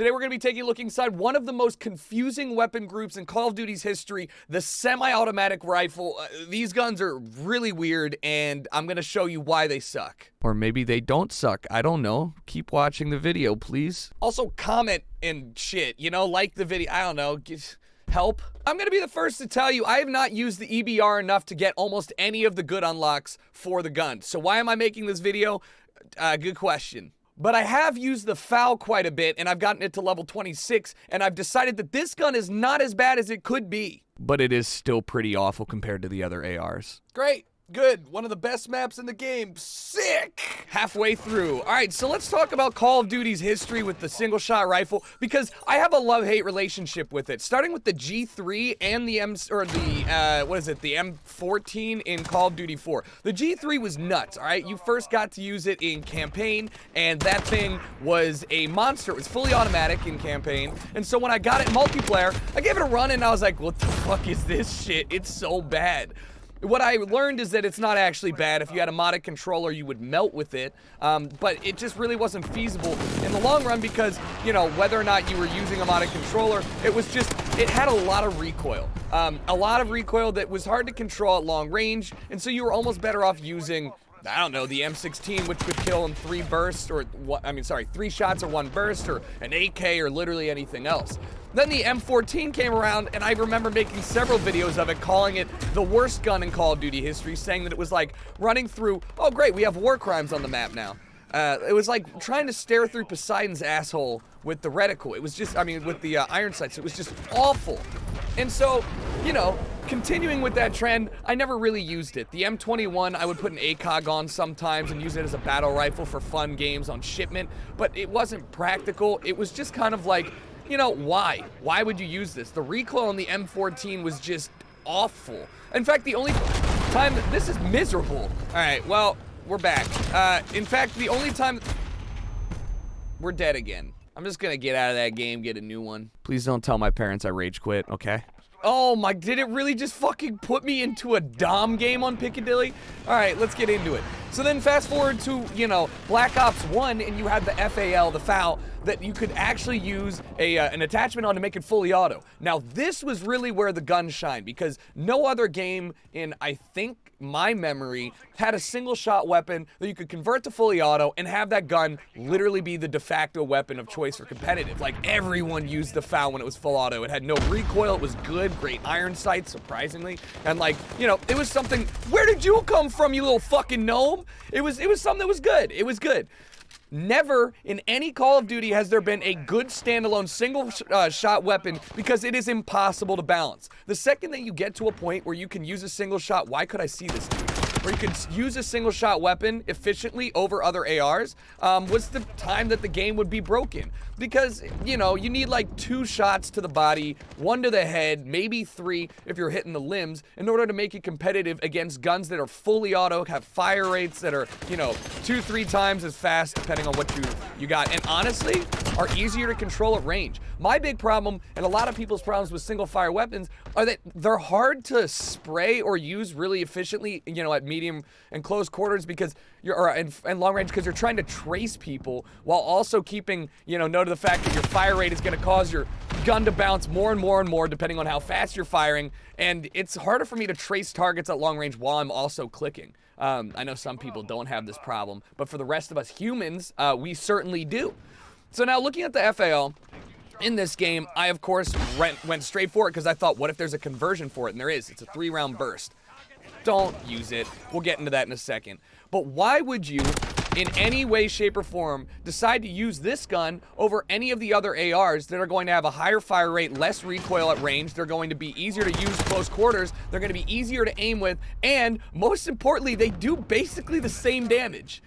Today we're going to be taking a look inside one of the most confusing weapon groups in Call of Duty's history, the semi-automatic rifle. These guns are really weird, and I'm going to show you why they suck. Or maybe they don't suck. I don't know. Keep watching the video, please. Also, comment and shit. You know, like the video. I don't know. Help. I'm gonna be the first to tell you I have not used the EBR enough to get almost any of the good unlocks for the gun. So why am I making this video? Good question. But I have used the FAL quite a bit, and I've gotten it to level 26, and I've decided that this gun is not as bad as it could be. But it is still pretty awful compared to the other ARs. Great. Good. One of the best maps in the game. Sick! Halfway through. Alright, so let's talk about Call of Duty's history with the single-shot rifle, because I have a love-hate relationship with it. Starting with the G3 and the the M14 in Call of Duty 4. The G3 was nuts, alright? You first got to use it in campaign, and that thing was a monster. It was fully automatic in campaign, and so when I got it in multiplayer, I gave it a run, and I was like, what the fuck is this shit? It's so bad. What I learned is that it's not actually bad. If you had a modded controller, you would melt with it, but it just really wasn't feasible in the long run because, you know, whether or not you were using a modded controller, it had a lot of recoil. A lot of recoil that was hard to control at long range, and so you were almost better off using, I don't know, the M16, which could kill in 3 bursts, or, 3 shots or 1 burst, or an AK, or literally anything else. Then the M14 came around, and I remember making several videos of it, calling it the worst gun in Call of Duty history, saying that it was like running through, oh great, we have war crimes on the map now. It was like trying to stare through Poseidon's asshole with the reticle. It was just, with the iron sights, it was just awful. And so, you know, continuing with that trend, I never really used it. The M21, I would put an ACOG on sometimes and use it as a battle rifle for fun games on shipment, but it wasn't practical. It was just kind of like, you know, why? Why would you use this? The recoil on the M14 was just awful. In fact, the only time, this is miserable. All right, well, we're back. In fact, the only time, we're dead again. I'm just gonna get out of that game, get a new one. Please don't tell my parents I rage quit, okay? Oh my, did it really just fucking put me into a Dom game on Piccadilly? All right, let's get into it. So then fast forward to, you know, Black Ops 1, and you had the FAL, the FAL, that you could actually use an attachment on to make it fully auto. Now, this was really where the gun shined, because no other game in, I think, my memory, had a single-shot weapon that you could convert to fully auto and have that gun literally be the de facto weapon of choice for competitive. Like, everyone used the FAL when it was full auto. It had no recoil, it was good, great iron sights, surprisingly, and like, you know, it was something, where did you come from, you little fucking gnome? It was something that was good. It was good. Never in any Call of Duty has there been a good standalone single shot weapon, because it is impossible to balance. The second that you get to a point where you can use a single shot, why could I see this, dude? Where you can use a single shot weapon efficiently over other ARs, was the time that the game would be broken. Because, you know, you need like 2 shots to the body, 1 to the head, maybe 3 if you're hitting the limbs, in order to make it competitive against guns that are fully auto, have fire rates that are, you know, 2-3 times as fast, depending on what you got, and honestly, are easier to control at range. My big problem, and a lot of people's problems with single fire weapons, are that they're hard to spray or use really efficiently, you know, at medium and close quarters, because and long range, because you're trying to trace people while also keeping, you know, note of the fact that your fire rate is going to cause your gun to bounce more and more and more depending on how fast you're firing, and it's harder for me to trace targets at long range while I'm also clicking. I know some people don't have this problem, but for the rest of us humans, we certainly do. So now, looking at the FAL, in this game, I of course went straight for it, because I thought, what if there's a conversion for it? And there is. It's a 3-round burst. Don't use it. We'll get into that in a second. But why would you, in any way, shape, or form, decide to use this gun over any of the other ARs that are going to have a higher fire rate, less recoil at range, they're going to be easier to use close quarters, they're going to be easier to aim with, and most importantly, they do basically the same damage.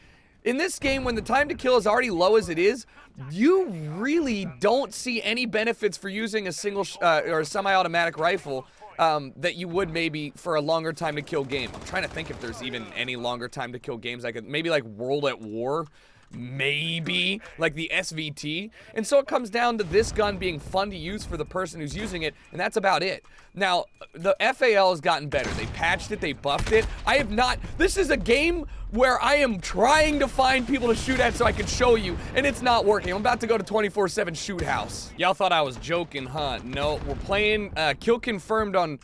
In this game, when the time to kill is already low as it is, you really don't see any benefits for using a single or a semi-automatic rifle that you would maybe for a longer time to kill game. I'm trying to think if there's even any longer time to kill games I could, maybe like World at War, maybe like the SVT. And so it comes down to this gun being fun to use for the person who's using it, and that's about it. Now, the FAL has gotten better. They patched it, they buffed it. I have not, this is a game where I am trying to find people to shoot at so I can show you, and it's not working. I'm about to go to 24/7 shoot house. Y'all thought I was joking, huh? No, we're playing kill confirmed on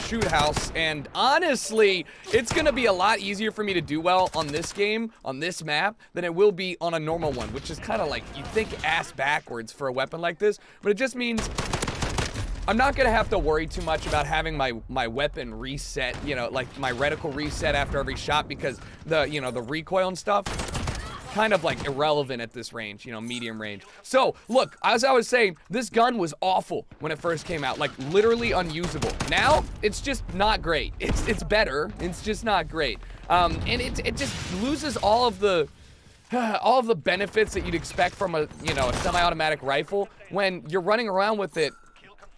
shoot house, and honestly, it's gonna be a lot easier for me to do well on this game, on this map, than it will be on a normal one, which is kind of like, you think ass backwards for a weapon like this, but it just means I'm not gonna have to worry too much about having my weapon reset, you know, like my reticle reset after every shot, because the, you know, the recoil and stuff, kind of like irrelevant at this range, you know, medium range. So look, as I was saying, this gun was awful when it first came out, like literally unusable. Now it's just not great. It's better. It's just not great. And it just loses all of the benefits that you'd expect from a, you know, a semi-automatic rifle when you're running around with it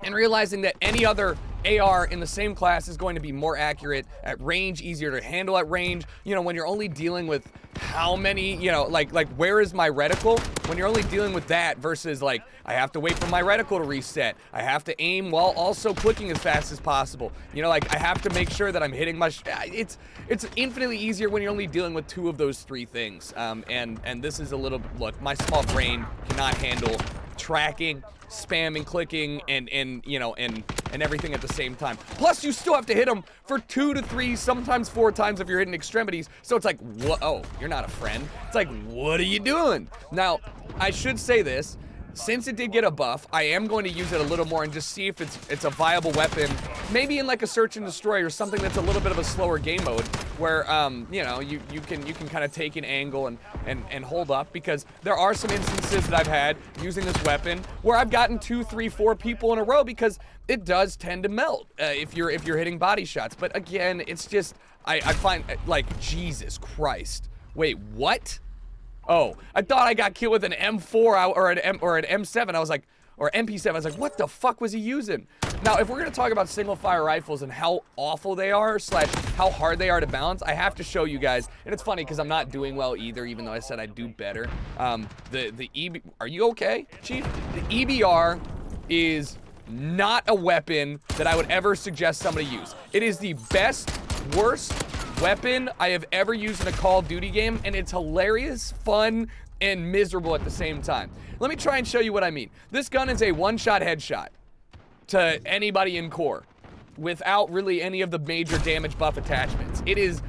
and realizing that any other AR in the same class is going to be more accurate at range, easier to handle at range. You know, when you're only dealing with how many, you know, like where is my reticle? When you're only dealing with that versus like, I have to wait for my reticle to reset. I have to aim while also clicking as fast as possible. You know, like I have to make sure that I'm hitting my, it's infinitely easier when you're only dealing with two of those three things. And this is a little, look, my small brain cannot handle tracking, spamming, clicking, and you know, and everything at the same time. Plus, you still have to hit them for 2 to 3, sometimes 4 times if you're hitting extremities. So it's like, what? Oh, you're not a friend. It's like, what are you doing? Now, I should say this. Since it did get a buff, I am going to use it a little more and just see if it's a viable weapon. Maybe in like a search and destroy or something that's a little bit of a slower game mode, where you know, you can kind of take an angle and hold up, because there are some instances that I've had using this weapon where I've gotten 2, 3, 4 people in a row, because it does tend to melt if you're hitting body shots. But again, it's just I find, like, Jesus Christ. Wait, what? Oh, I thought I got killed with an M4 or an M7. I was like, or MP7. I was like, what the fuck was he using? Now, if we're gonna talk about single fire rifles and how awful they are, slash how hard they are to balance, I have to show you guys. And it's funny because I'm not doing well either, even though I said I'd do better. The EB, are you okay, Chief? The EBR is not a weapon that I would ever suggest somebody use. It is the worst weapon I have ever used in a Call of Duty game, and it's hilarious, fun, and miserable at the same time. Let me try and show you what I mean. This gun is a one-shot headshot to anybody in core without really any of the major damage buff attachments. It is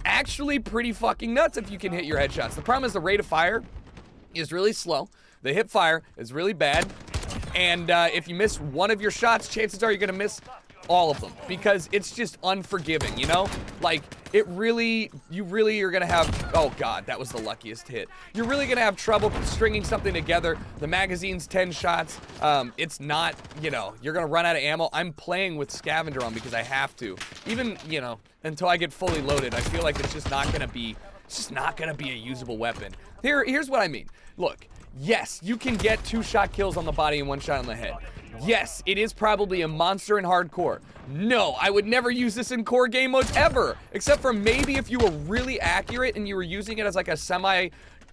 actually pretty fucking nuts if you can hit your headshots. The problem is the rate of fire is really slow. The hip fire is really bad. And if you miss one of your shots, chances are you're gonna miss all of them, because it's just unforgiving, you know? Like, you really are gonna have, oh god, that was the luckiest hit. You're really gonna have trouble stringing something together. The magazine's 10 shots. It's not, you know, you're gonna run out of ammo. I'm playing with scavenger on because I have to. Even, you know, until I get fully loaded, I feel like it's just not gonna be a usable weapon. Here's what I mean. Look, yes, you can get 2-shot kills on the body and 1 shot on the head. Yes, it is probably a monster in hardcore. No, I would never use this in core game modes ever, except for maybe if you were really accurate and you were using it as like a semi,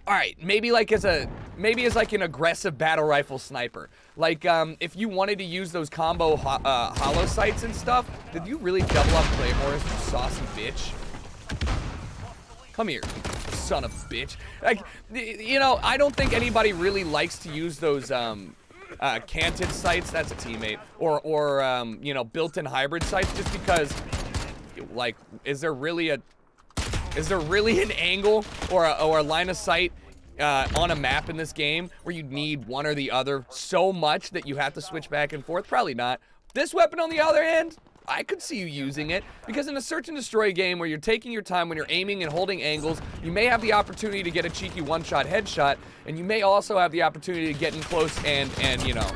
all right, maybe as like an aggressive battle rifle sniper. Like if you wanted to use those combo hollow sights and stuff. Did you really double up claymores, you saucy bitch? Come here, son of a bitch. Like, you know, I don't think anybody really likes to use those canted sights, that's a teammate, or you know, built-in hybrid sights, just because, like, is there really an angle or a line of sight on a map in this game where you need one or the other so much that you have to switch back and forth? Probably not. This weapon, on the other hand, I could see you using it, because in a search and destroy game where you're taking your time when you're aiming and holding angles, you may have the opportunity to get a cheeky one-shot headshot, and you may also have the opportunity to get in close and you know,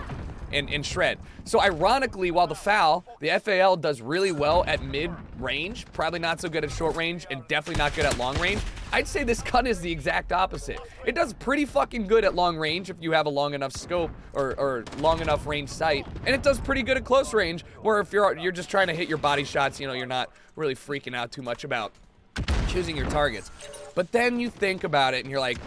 and shred. So ironically, while the FAL does really well at mid-range, probably not so good at short range, and definitely not good at long range, I'd say this gun is the exact opposite. It does pretty fucking good at long range if you have a long enough scope or long enough range sight, and it does pretty good at close range, where if you're just trying to hit your body shots, you know, you're not really freaking out too much about choosing your targets. But then you think about it and you're like,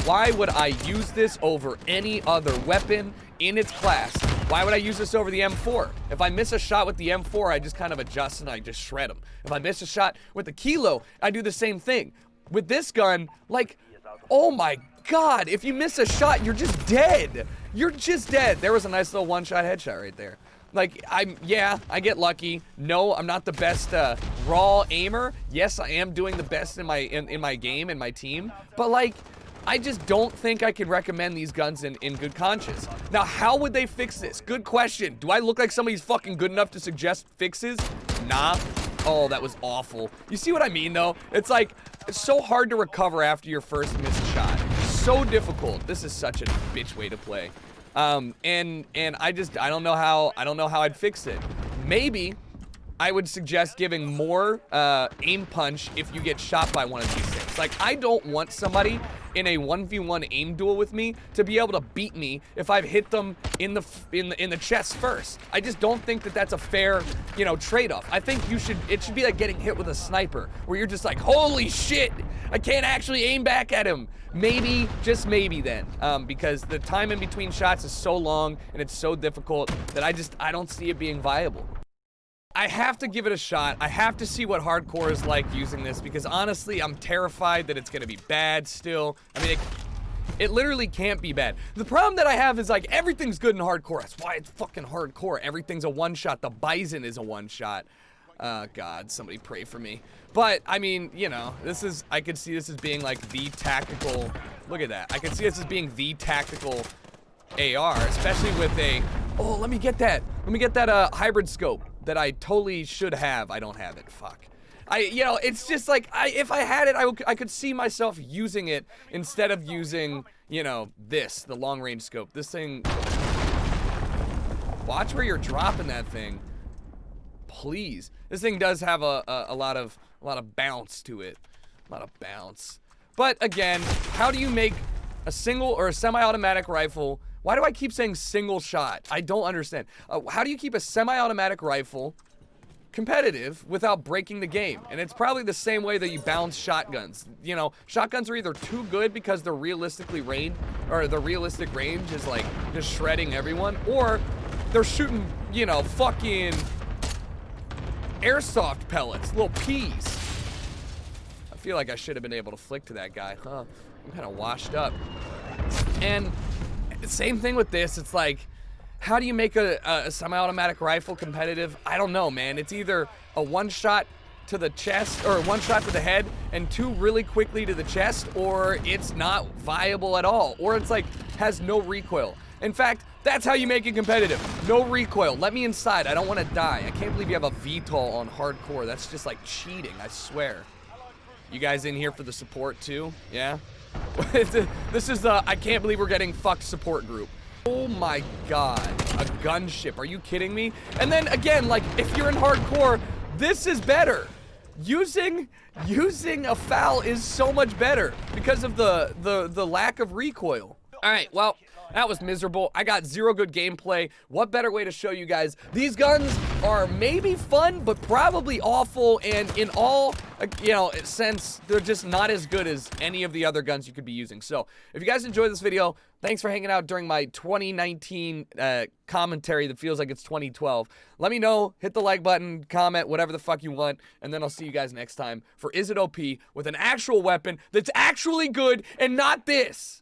why would I use this over any other weapon in its class? Why would I use this over the M4? If I miss a shot with the M4, I just kind of adjust and I just shred them. If I miss a shot with the Kilo, I do the same thing. With this gun, like, oh my God, if you miss a shot, you're just dead. You're just dead. There was a nice little one-shot headshot right there. Like, yeah, I get lucky. No, I'm not the best raw aimer. Yes, I am doing the best in my game, in my team. But like, I just don't think I can recommend these guns in good conscience. Now, how would they fix this? Good question. Do I look like somebody's fucking good enough to suggest fixes? Nah. Oh, that was awful. You see what I mean, though? It's like, it's so hard to recover after your first missed shot. So difficult. This is such a bitch way to play. And I don't know how I'd fix it. Maybe I would suggest giving more aim punch if you get shot by one of these things. Like, I don't want somebody in a 1v1 aim duel with me to be able to beat me if I've hit them in the chest first. I just don't think that that's a fair, you know, trade-off. I think it should be like getting hit with a sniper, where you're just like, holy shit, I can't actually aim back at him. Maybe, just maybe then, because the time in between shots is so long and it's so difficult that I don't see it being viable. I have to give it a shot. I have to see what hardcore is like using this, because honestly, I'm terrified that it's gonna be bad still. I mean, it literally can't be bad. The problem that I have is, like, everything's good in hardcore. That's why it's fucking hardcore. Everything's a one-shot. The Bison is a one-shot. God, somebody pray for me. But, I mean, you know, I could see this as being, like, the tactical, look at that. I could see this as being the tactical AR, especially with a, oh, let me get that hybrid scope that I totally should have. I don't have it, fuck. You know, it's just like, if I had it, I could see myself using it instead of using, you know, the long range scope. This thing, watch where you're dropping that thing, please. This thing does have a lot of bounce to it, a lot of bounce. But again, how do you make a single or a semi-automatic rifle? Why do I keep saying single shot? I don't understand. How do you keep a semi-automatic rifle competitive without breaking the game? And it's probably the same way that you balance shotguns. You know, shotguns are either too good because they're realistically range, or the realistic range is like just shredding everyone, or they're shooting, you know, fucking airsoft pellets, little peas. I feel like I should have been able to flick to that guy, huh? I'm kind of washed up. And same thing with this. It's like, how do you make a semi-automatic rifle competitive? I don't know, man. It's either a one-shot to the chest, or one shot to the head, and two really quickly to the chest, or it's not viable at all. Or it's like, has no recoil. In fact, that's how you make it competitive. No recoil. Let me inside. I don't want to die. I can't believe you have a VTOL on hardcore. That's just like cheating, I swear. You guys in here for the support too? Yeah? This is the I can't believe we're getting fucked support group. Oh my God, a gunship, are you kidding me? And then again, like, if you're in hardcore, this is better. Using a FAL is so much better because of the lack of recoil. All right, well, that was miserable. I got zero good gameplay. What better way to show you guys? These guns are maybe fun, but probably awful, and in all, you know, sense, they're just not as good as any of the other guns you could be using. So, if you guys enjoyed this video, thanks for hanging out during my 2019 commentary that feels like it's 2012. Let me know, hit the like button, comment, whatever the fuck you want, and then I'll see you guys next time for Is It OP with an actual weapon that's actually good and not this.